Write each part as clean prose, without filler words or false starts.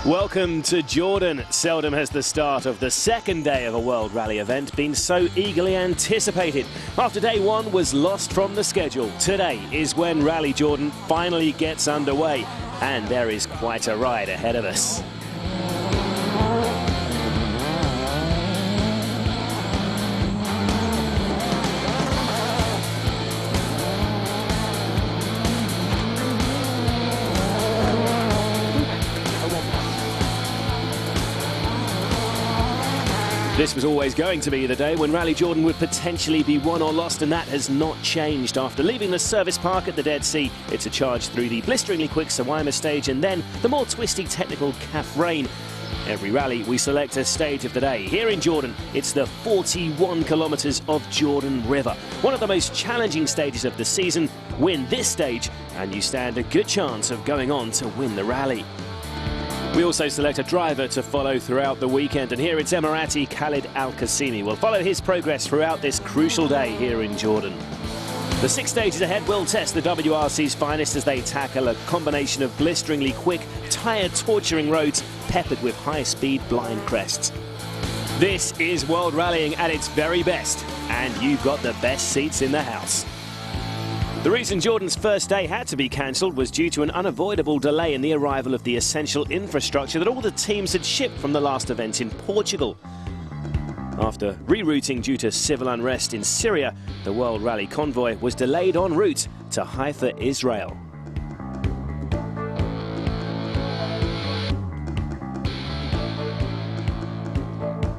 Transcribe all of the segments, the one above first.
Welcome to Jordan. Seldom has the start of the second day of a World Rally event been so eagerly anticipated. After day one was lost from the schedule, today is when Rally Jordan finally gets underway, and there is quite a ride ahead of us. This was always going to be the day when Rally Jordan would potentially be won or lost, and that has not changed. After leaving the service park at the Dead Sea, it's a charge through the blisteringly quick Sawaima stage and then the more twisty technical Calf Rain. Every rally we select a stage of the day. Here in Jordan, it's the 41 kilometres of Jordan River. One of the most challenging stages of the season. Win this stage and you stand a good chance of going on to win the rally. We also select a driver to follow throughout the weekend, and here it's Emirati Khalid Al-Qasimi. We'll follow his progress throughout this crucial day here in Jordan. The 6 stages ahead will test the WRC's finest as they tackle a combination of blisteringly quick, tire-torturing roads peppered with high-speed blind crests. This is World Rallying at its very best, and you've got the best seats in the house. The reason Jordan's first day had to be cancelled was due to an unavoidable delay in the arrival of the essential infrastructure that all the teams had shipped from the last event in Portugal. After rerouting due to civil unrest in Syria, the World Rally convoy was delayed en route to Haifa, Israel.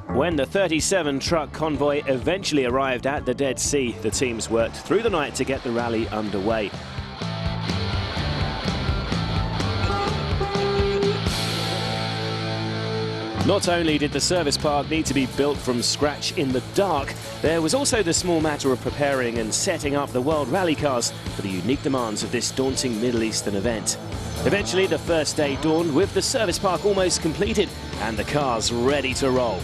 When the 37-truck convoy eventually arrived at the Dead Sea, the teams worked through the night to get the rally underway. Not only did the service park need to be built from scratch in the dark, there was also the small matter of preparing and setting up the World Rally cars for the unique demands of this daunting Middle Eastern event. Eventually, the first day dawned with the service park almost completed and the cars ready to roll.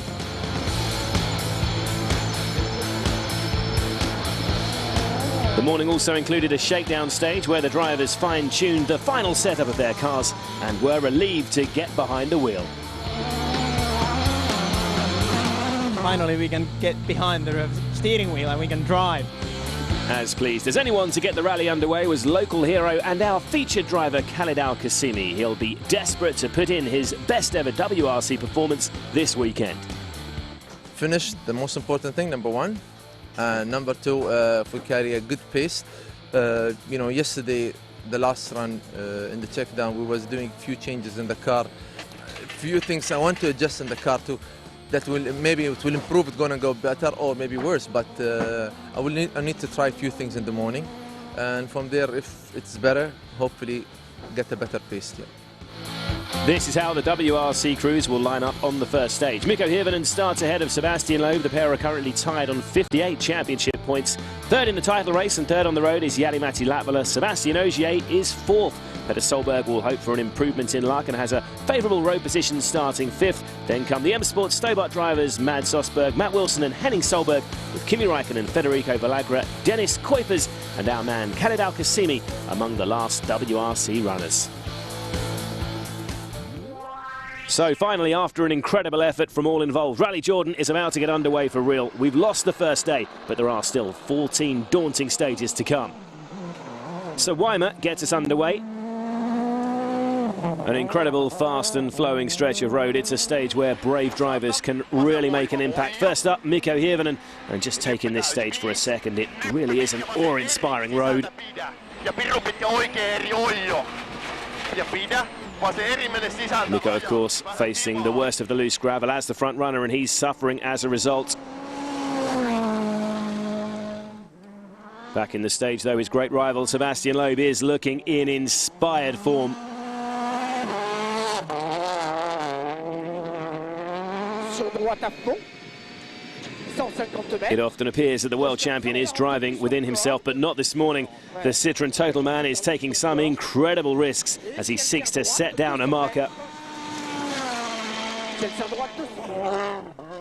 The morning also included a shakedown stage where the drivers fine-tuned the final setup of their cars and were relieved to get behind the wheel. Finally we can get behind the steering wheel and we can drive. As pleased as anyone to get the rally underway was local hero and our featured driver Khalid Al-Qasimi. He'll be desperate to put in his best ever WRC performance this weekend. Finish, the most important thing, number one. Number two, if we carry a good pace. Yesterday, the last run in the checkdown, we was doing a few changes in the car. A few things I want to adjust in the car too. That will maybe it will improve. It's gonna go better or maybe worse. But I need to try a few things in the morning, and from there, if it's better, hopefully get a better pace. Yeah. This is how the WRC crews will line up on the first stage. Mikko Hirvonen starts ahead of Sebastian Loeb. The pair are currently tied on 58 championship points. Third in the title race and third on the road is Jari-Matti Latvala. Sebastian Ogier is fourth. Peter Solberg will hope for an improvement in luck and has a favourable road position starting fifth. Then come the M Sport Stobart drivers Mads Osberg, Matt Wilson and Henning Solberg, with Kimi Räikkönen, Federico Valagra, Dennis Kuipers and our man Khalid Al-Qasimi among the last WRC runners. So finally, after an incredible effort from all involved, Rally Jordan is about to get underway for real. We've lost the first day, but there are still 14 daunting stages to come. Sawaima gets us underway. An incredible, fast and flowing stretch of road. It's a stage where brave drivers can really make an impact. First up, Mikko Hirvonen. And just taking this stage for a second, it really is an awe-inspiring road. Mikko, of course, facing the worst of the loose gravel as the front runner, and he's suffering as a result. Back in the stage, though, his great rival Sebastian Loeb is looking in inspired form. It often appears that the world champion is driving within himself, but not this morning. The Citroën Total man is taking some incredible risks as he seeks to set down a marker.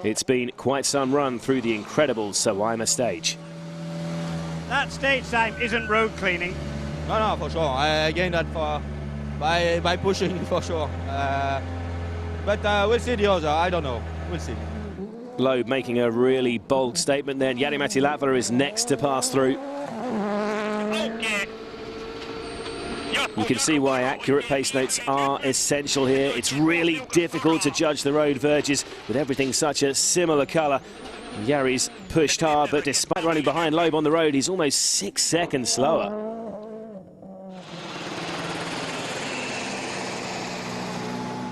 It's been quite some run through the incredible Sawaima stage. That stage time isn't road cleaning. No, for sure. I gained that by pushing, for sure. but we'll see the other. I don't know. We'll see. Loeb making a really bold statement then. Jari-Matti Latvala is next to pass through. You can see why accurate pace notes are essential here. It's really difficult to judge the road verges with everything such a similar colour. Jari's pushed hard, but despite running behind Loeb on the road, he's almost 6 seconds slower.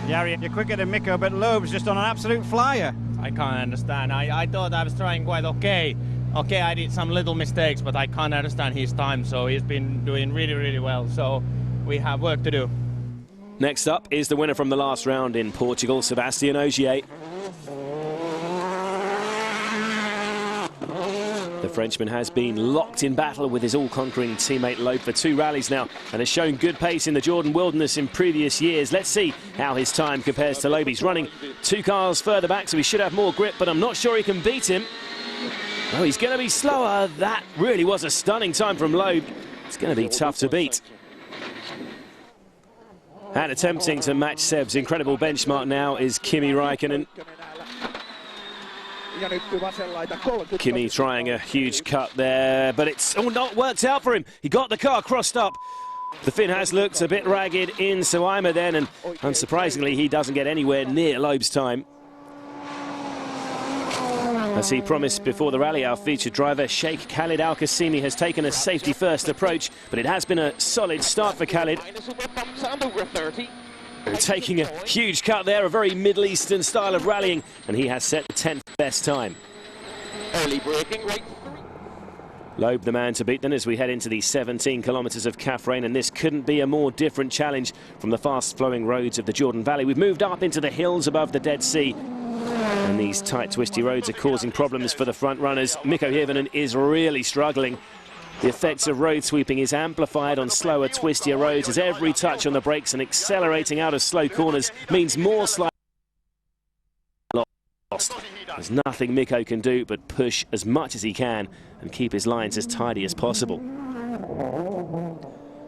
Jari, you're quicker than Mikko, but Loeb's just on an absolute flyer. I can't understand. I thought I was trying quite okay. Okay, I did some little mistakes, but I can't understand his time, so he's been doing really, really well. So we have work to do. Next up is the winner from the last round in Portugal, Sébastien Ogier. The Frenchman has been locked in battle with his all-conquering teammate Loeb for 2 rallies now and has shown good pace in the Jordan Wilderness in previous years. Let's see how his time compares to Loeb. He's running 2 cars further back, so he should have more grip, but I'm not sure he can beat him. Oh, he's going to be slower. That really was a stunning time from Loeb. It's going to be tough to beat. And attempting to match Seb's incredible benchmark now is Kimi Räikkönen. Kimi trying a huge cut there, but it's not worked out for him. He got the car crossed up. The Finn has looked a bit ragged in Suwaima then, and unsurprisingly, he doesn't get anywhere near Loeb's time. As he promised before the rally, our featured driver, Sheikh Khalid Al-Qasimi, has taken a safety-first approach, but it has been a solid start for Khalid. Taking a huge cut there, a very Middle Eastern style of rallying, and he has set the 10th best time. Early braking, right. Loeb the man to beat then as we head into the 17 kilometres of Kafrain, and this couldn't be a more different challenge from the fast-flowing roads of the Jordan Valley. We've moved up into the hills above the Dead Sea, and these tight, twisty roads are causing problems for the front runners. Mikko Hirvonen is really struggling. The effects of road sweeping is amplified on slower, twistier roads as every touch on the brakes and accelerating out of slow corners means more slide lost. There's nothing Mikko can do but push as much as he can and keep his lines as tidy as possible.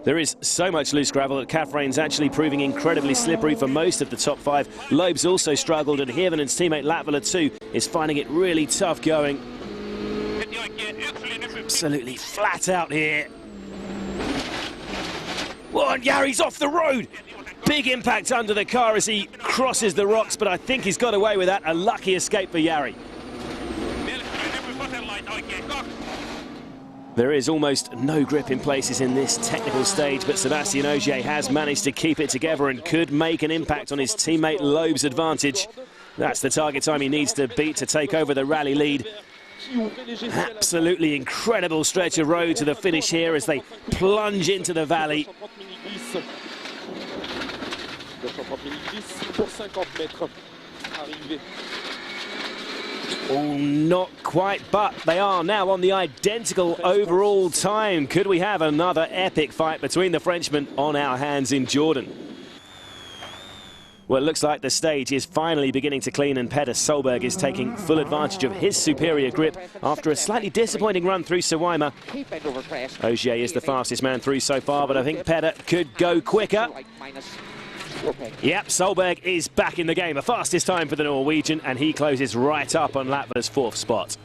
There is so much loose gravel that Kafrain's actually proving incredibly slippery for most of the top 5. Loeb's also struggled, and Hirvonen's teammate Latvala too is finding it really tough going. Absolutely flat out here. Whoa, and Jari's off the road. Big impact under the car as he crosses the rocks, but I think he's got away with that. A lucky escape for Jari. There is almost no grip in places in this technical stage, but Sébastien Ogier has managed to keep it together and could make an impact on his teammate Loeb's advantage. That's the target time he needs to beat to take over the rally lead. Absolutely incredible stretch of road to the finish here as they plunge into the valley. Oh, not quite, but they are now on the identical overall time. Could we have another epic fight between the Frenchmen on our hands in Jordan? Well, it looks like the stage is finally beginning to clean, and Petter Solberg is taking full advantage of his superior grip after a slightly disappointing run through Suwaima. Ogier is the fastest man through so far, but I think Petter could go quicker. Yep, Solberg is back in the game. The fastest time for the Norwegian, and he closes right up on Latvala's 4th spot.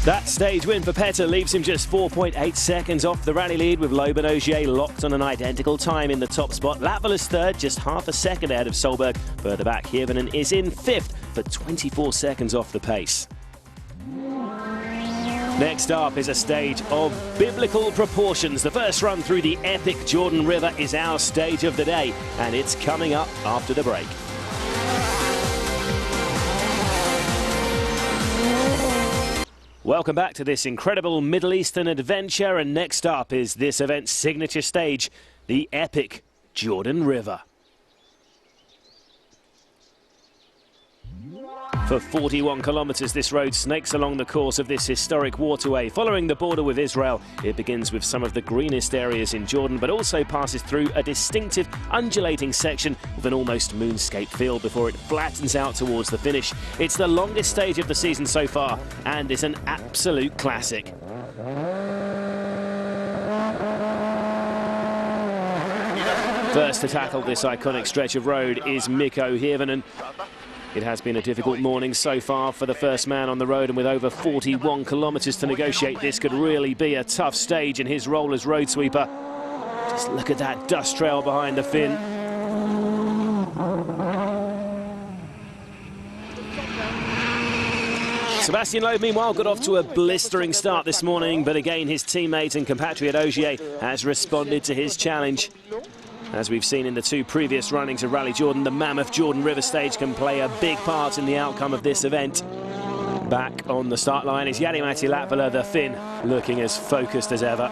That stage win for Petter leaves him just 4.8 seconds off the rally lead, with Loeb and Ogier locked on an identical time in the top spot. Latvala's 3rd, just half a second ahead of Solberg. Further back, Hirvonen is in 5th, but 24 seconds off the pace. Next up is a stage of biblical proportions. The first run through the epic Jordan River is our stage of the day, and it's coming up after the break. Welcome back to this incredible Middle Eastern adventure, and next up is this event's signature stage, the epic Jordan River. For 41 kilometres, this road snakes along the course of this historic waterway. Following the border with Israel, it begins with some of the greenest areas in Jordan, but also passes through a distinctive undulating section with an almost moonscape feel before it flattens out towards the finish. It's the longest stage of the season so far, and is an absolute classic. First to tackle this iconic stretch of road is Mikko Hirvonen. It has been a difficult morning so far for the first man on the road, and with over 41 kilometres to negotiate, this could really be a tough stage in his role as road sweeper. Just look at that dust trail behind the Finn. Sebastian Loeb, meanwhile, got off to a blistering start this morning, but again his teammate and compatriot Ogier has responded to his challenge. As we've seen in the two previous runnings of Rally Jordan, the mammoth Jordan River stage can play a big part in the outcome of this event. Back on the start line is Jari-Matti Latvala, the Finn, looking as focused as ever.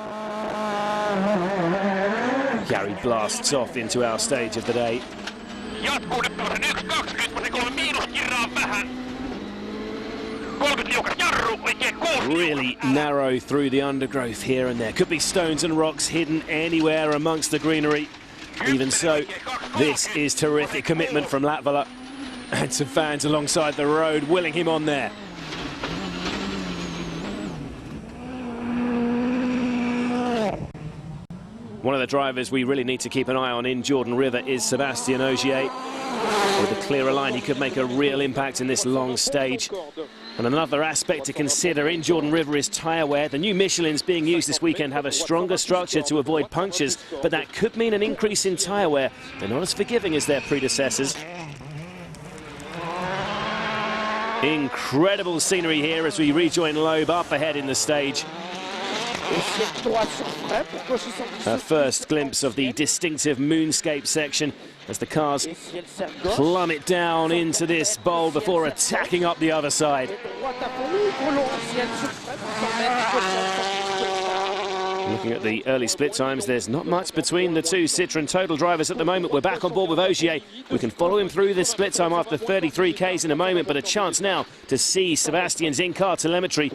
Jari blasts off into our stage of the day. Really narrow through the undergrowth here and there. Could be stones and rocks hidden anywhere amongst the greenery. Even so, this is terrific commitment from Latvala. And some fans alongside the road willing him on there. One of the drivers we really need to keep an eye on in Jordan River is Sebastian Ogier. With a clearer line, he could make a real impact in this long stage. And another aspect to consider in Jordan River is tyre wear. The new Michelins being used this weekend have a stronger structure to avoid punctures, but that could mean an increase in tyre wear. They're not as forgiving as their predecessors. Incredible scenery here as we rejoin Loeb up ahead in the stage. A first glimpse of the distinctive moonscape section as the cars plummet down into this bowl before attacking up the other side. Looking at the early split times, there's not much between the two Citroën Total drivers at the moment. We're back on board with Ogier. We can follow him through this split time after 33 Ks in a moment, but a chance now to see Sebastian's in-car telemetry.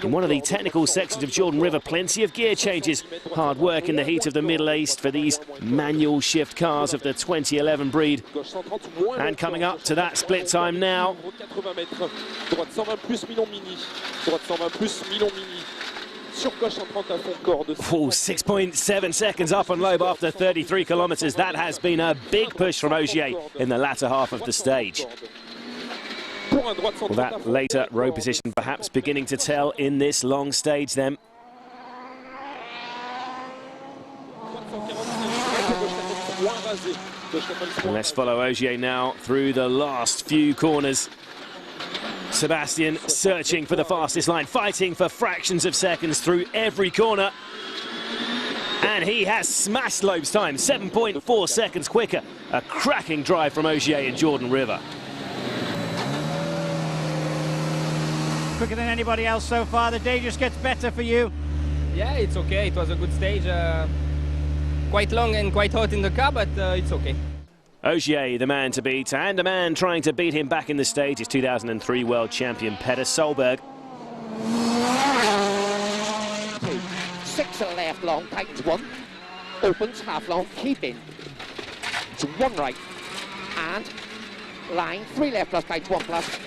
In one of the technical sections of Jordan River, plenty of gear changes. Hard work in the heat of the Middle East for these manual shift cars of the 2011 breed. And coming up to that split time now. Oh, 6.7 seconds up on Loeb after 33 kilometres. That has been a big push from Ogier in the latter half of the stage. Well, that later road position perhaps beginning to tell in this long stage then. And let's follow Ogier now through the last few corners. Sebastian searching for the fastest line, fighting for fractions of seconds through every corner. And he has smashed Loeb's time, 7.4 seconds quicker. A cracking drive from Ogier in Jordan River. Quicker than anybody else so far. The day just gets better for you. Yeah, it's okay. It was a good stage. Quite long and quite hot in the car, but it's okay. Ogier, the man to beat, and a man trying to beat him back in the stage is 2003 world champion Petter Solberg. 6 left long, tightens 1, opens half long, keep in. It's 1 right, and line 3 left plus, tightens 1 plus.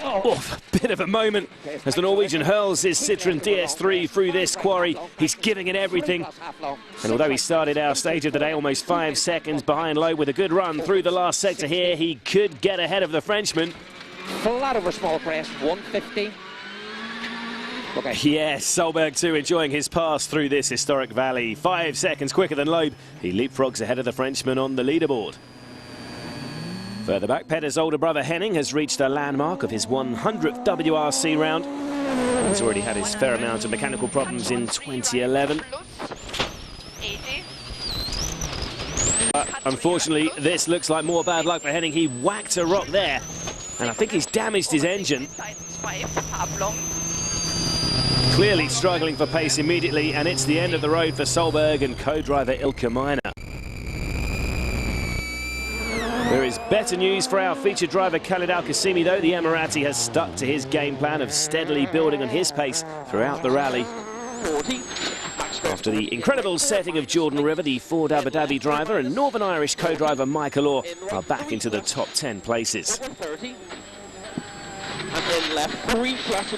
Oh, a bit of a moment as the Norwegian hurls his Citroën DS3 through this quarry. He's giving it everything. And although he started our stage of the day almost 5 seconds behind Loeb with a good run through the last sector here, he could get ahead of the Frenchman. Flat over small crest, 150. Okay. Yes, Solberg too enjoying his pass through this historic valley. 5 seconds quicker than Loeb. He leapfrogs ahead of the Frenchman on the leaderboard. Further back, Petter's older brother Henning has reached a landmark of his 100th WRC round. He's already had his fair amount of mechanical problems in 2011. But unfortunately, this looks like more bad luck for Henning. He whacked a rock there, and I think he's damaged his engine. Clearly struggling for pace immediately, and it's the end of the road for Solberg and co-driver Ilke Miner. There is better news for our featured driver Khalid Al-Qasimi, though. The Emirati has stuck to his game plan of steadily building on his pace throughout the rally. After the incredible setting of Jordan River, the Ford Abu Dhabi driver and Northern Irish co-driver Michael Orr are back into the top 10 places. And then left 3 plus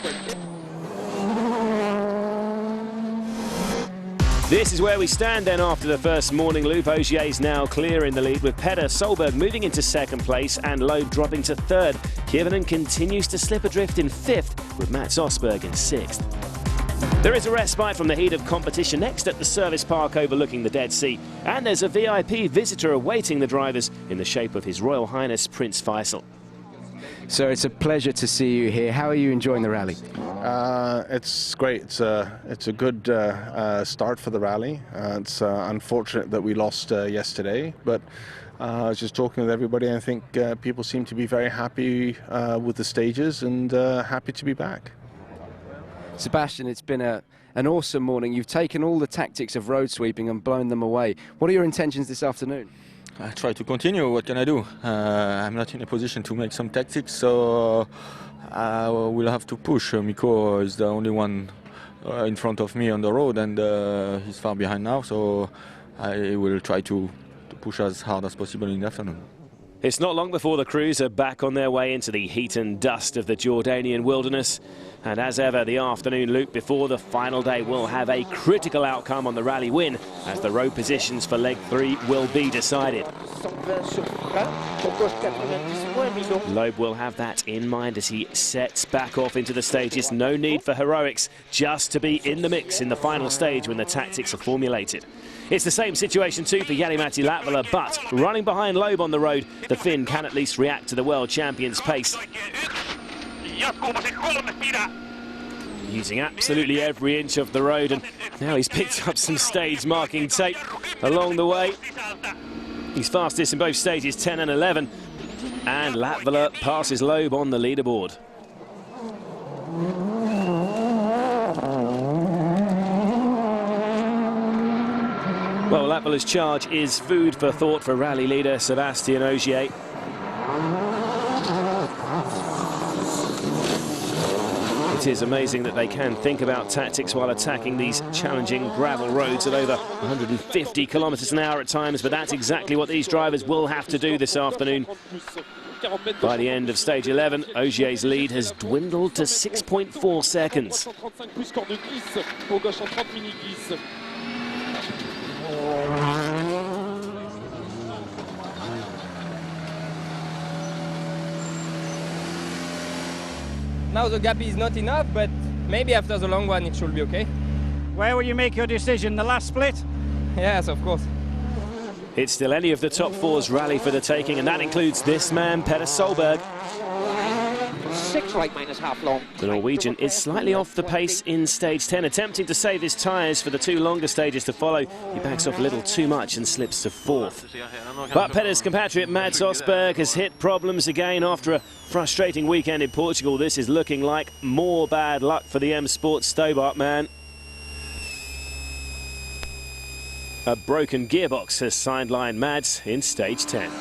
This is where we stand then after the first morning loop. Ogier's now clear in the lead with Petter Solberg moving into second place and Loeb dropping to third. Kivinen continues to slip adrift in fifth with Mats Osberg in sixth. There is a respite from the heat of competition next at the service park overlooking the Dead Sea. And there's a VIP visitor awaiting the drivers in the shape of His Royal Highness Prince Faisal. So it's a pleasure to see you here. How are you enjoying the rally? It's great. It's a good start for the rally. It's unfortunate that we lost yesterday, but I was just talking with everybody, and I think people seem to be very happy with the stages and happy to be back. Sebastian, it's been an awesome morning. You've taken all the tactics of road sweeping and blown them away. What are your intentions this afternoon? I try to continue. What can I do? I'm not in a position to make some tactics, so I will have to push. Mikko is the only one in front of me on the road, and he's far behind now, so I will try to push as hard as possible in the afternoon. It's not long before the crews are back on their way into the heat and dust of the Jordanian wilderness. And as ever, the afternoon loop before the final day will have a critical outcome on the rally win, as the road positions for leg 3 will be decided. Loeb will have that in mind as he sets back off into the stages. No need for heroics, just to be in the mix in the final stage when the tactics are formulated. It's the same situation too for Jari-Matti Latvala, but running behind Loeb on the road, the Finn can at least react to the world champion's pace. Using absolutely every inch of the road, and now he's picked up some stage marking tape along the way. He's fastest in both stages, 10 and 11, and Latvala passes Loeb on the leaderboard. Well, Latvala's charge is food for thought for rally leader Sébastien Ogier. It is amazing that they can think about tactics while attacking these challenging gravel roads at over 150 kilometres an hour at times, but that's exactly what these drivers will have to do this afternoon. By the end of stage 11, Ogier's lead has dwindled to 6.4 seconds. Now the gap is not enough, but maybe after the long one it should be okay. Where will you make your decision? The last split? Yes, of course. It's still any of the top four's rally for the taking, and that includes this man, Petter Solberg. 6 right minus half long. The Norwegian is slightly off the pace in stage 10, attempting to save his tyres for the 2 longer stages to follow. He backs off a little too much and slips to 4th. But Petter's compatriot Mats Osberg has hit problems again after a frustrating weekend in Portugal. This is looking like more bad luck for the M Sport Stobart man. A broken gearbox has sidelined Mads in stage 10.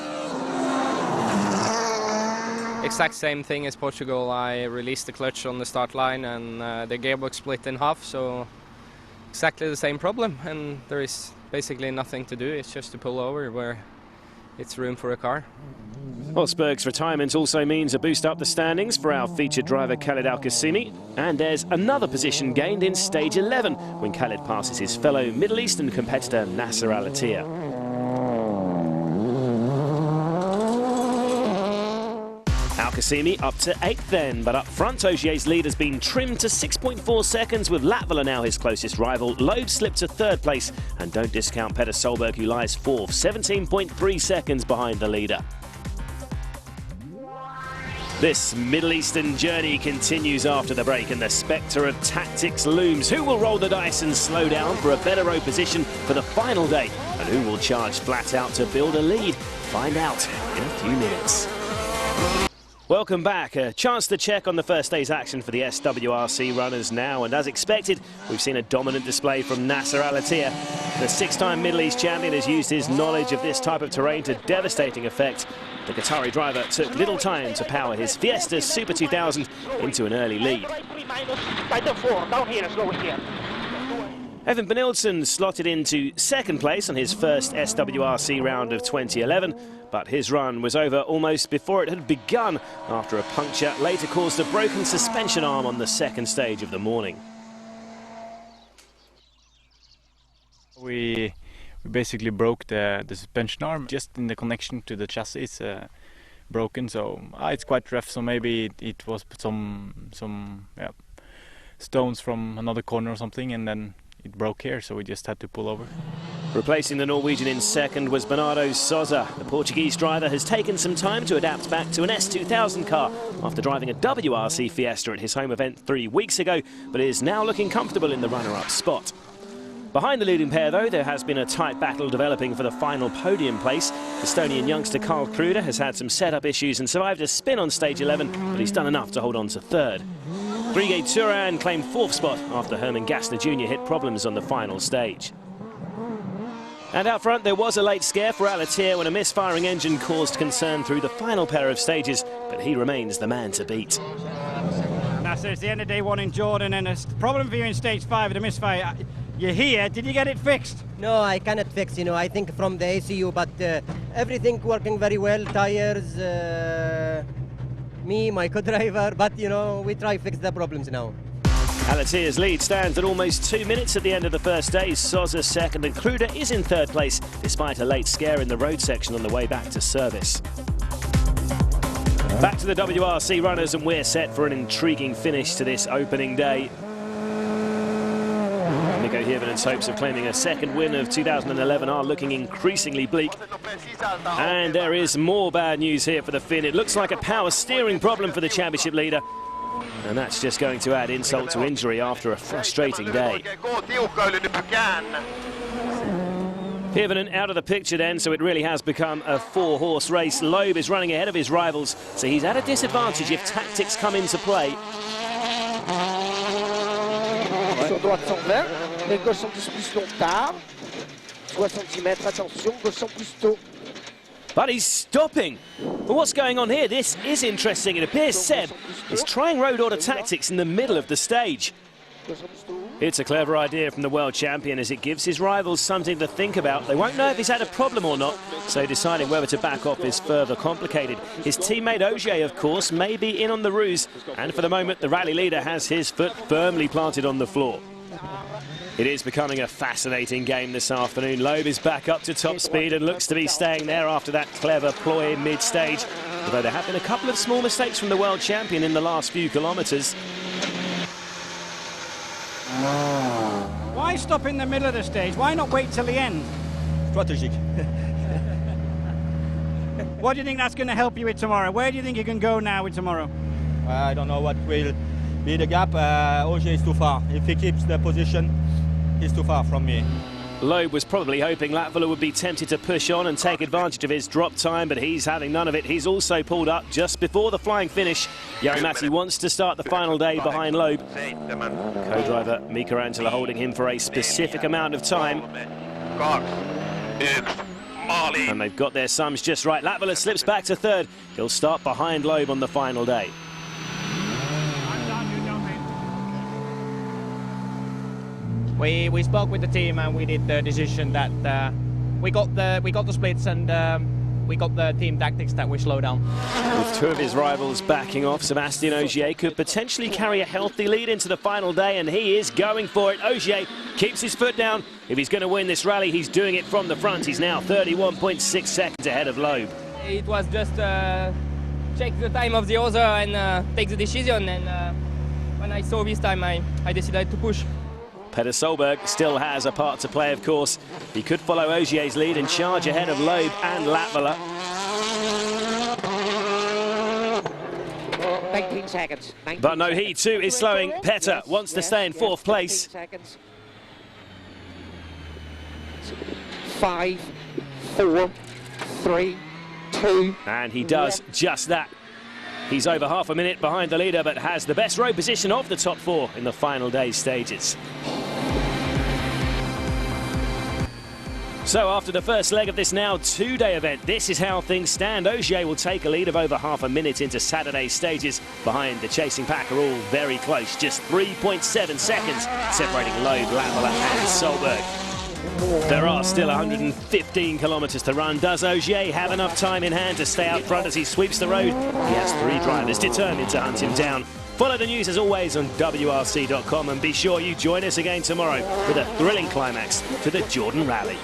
Exact same thing as Portugal. I released the clutch on the start line and the gearbox split in half, so exactly the same problem, and there is basically nothing to do. It's just to pull over where it's room for a car. Osberg's retirement also means a boost up the standings for our featured driver Khaled Al-Qasimi, and there's another position gained in stage 11 when Khaled passes his fellow Middle Eastern competitor Nasser Al-Attiyah. Al-Qasimi up to 8th then, but up front Ogier's lead has been trimmed to 6.4 seconds with Latvala now his closest rival. Loeb slipped to 3rd place, and don't discount Petter Solberg who lies 4th, 17.3 seconds behind the leader. This Middle Eastern journey continues after the break, and the spectre of tactics looms. Who will roll the dice and slow down for a better road position for the final day? And who will charge flat out to build a lead? Find out in a few minutes. Welcome back. A chance to check on the first day's action for the SWRC runners now, and as expected, we've seen a dominant display from Nasser Al-Attiyah. The 6-time Middle East champion has used his knowledge of this type of terrain to devastating effect. The Qatari driver took little time to power his Fiesta Super 2000 into an early lead. Evan Benilson slotted into 2nd place on his first SWRC round of 2011, but his run was over almost before it had begun after a puncture later caused a broken suspension arm on the 2nd stage of the morning. We basically broke the suspension arm just in the connection to the chassis. It's broken, so it's quite rough. So maybe it was some stones from another corner or something, and then it broke here, so we just had to pull over. Replacing the Norwegian in second was Bernardo Sousa. The Portuguese driver has taken some time to adapt back to an S2000 car after driving a WRC Fiesta at his home event 3 weeks ago, but is now looking comfortable in the runner-up spot. Behind the leading pair, though, there has been a tight battle developing for the final podium place. Estonian youngster Carl Kruder has had some setup issues and survived a spin on stage 11, but he's done enough to hold on to third. Brigade Turan claimed fourth spot after Herman Gassner Jr. hit problems on the final stage. And out front, there was a late scare for Alatir when a misfiring engine caused concern through the final pair of stages, but he remains the man to beat. Nasser, it's the end of day one in Jordan, and a problem for you in stage 5 with a misfire. You're here. Did you get it fixed? No, I cannot fix, I think from the ACU, but everything working very well, tires, me, my co-driver, but we try to fix the problems now. Alatir's lead stands at almost 2 minutes at the end of the first day. Sousa second and Kruder is in third place despite a late scare in the road section on the way back to service. Back to the WRC runners, and we're set for an intriguing finish to this opening day. Nico Hirvanen's hopes of claiming a second win of 2011 are looking increasingly bleak. And there is more bad news here for the Finn. It looks like a power steering problem for the championship leader. And that's just going to add insult to injury after a frustrating day. Hirvonen out of the picture then, so it really has become a 4-horse race. Loeb is running ahead of his rivals, so he's at a disadvantage if tactics come into play. Sur droite 120, et gauche 110 plus long tard. 60 mètres, attention, gauche 100 plus tôt. But he's stopping. But what's going on here? This is interesting. It appears Seb is trying road order tactics in the middle of the stage. It's a clever idea from the world champion, as it gives his rivals something to think about. They won't know if he's had a problem or not, so deciding whether to back off is further complicated. His teammate Ogier, of course, may be in on the ruse, and for the moment the rally leader has his foot firmly planted on the floor. It is becoming a fascinating game this afternoon. Loeb is back up to top speed and looks to be staying there after that clever ploy mid-stage, although there have been a couple of small mistakes from the world champion in the last few kilometres. Why stop in the middle of the stage? Why not wait till the end? Strategic. What do you think that's going to help you with tomorrow? Where do you think you can go now with tomorrow? I don't know what will be the gap. Ogier is too far. If he keeps the position, he's too far from me. Loeb was probably hoping Latvala would be tempted to push on and take advantage of his drop time, but he's having none of it. He's also pulled up just before the flying finish. Jari-Matti wants to start the final day behind Loeb. Co-driver Mika Antila holding him for a specific amount of time. And they've got their sums just right. Latvala slips back to third. He'll start behind Loeb on the final day. We spoke with the team and we did the decision that we got the splits and we got the team tactics that we slow down. With two of his rivals backing off, Sebastian Ogier could potentially carry a healthy lead into the final day, and he is going for it. Ogier keeps his foot down. If he's going to win this rally, he's doing it from the front. He's now 31.6 seconds ahead of Loeb. It was just check the time of the other and take the decision, and when I saw this time, I decided to push. Petter Solberg still has a part to play, of course. He could follow Ogier's lead and charge ahead of Loeb and Latvala. 19 seconds. 19 but no, he too is slowing. Petter wants to stay in fourth place. 5, 4, 3, 2. And he does just that. He's over half a minute behind the leader, but has the best road position of the top four in the final day's stages. So after the first leg of this now two-day event, this is how things stand. Ogier will take a lead of over half a minute into Saturday's stages. Behind, the chasing pack are all very close, just 3.7 seconds separating Loeb, Latvala and Solberg. There are still 115 kilometres to run. Does Ogier have enough time in hand to stay out front as he sweeps the road? He has 3 drivers determined to hunt him down. Follow the news as always on WRC.com and be sure you join us again tomorrow with a thrilling climax to the Jordan Rally.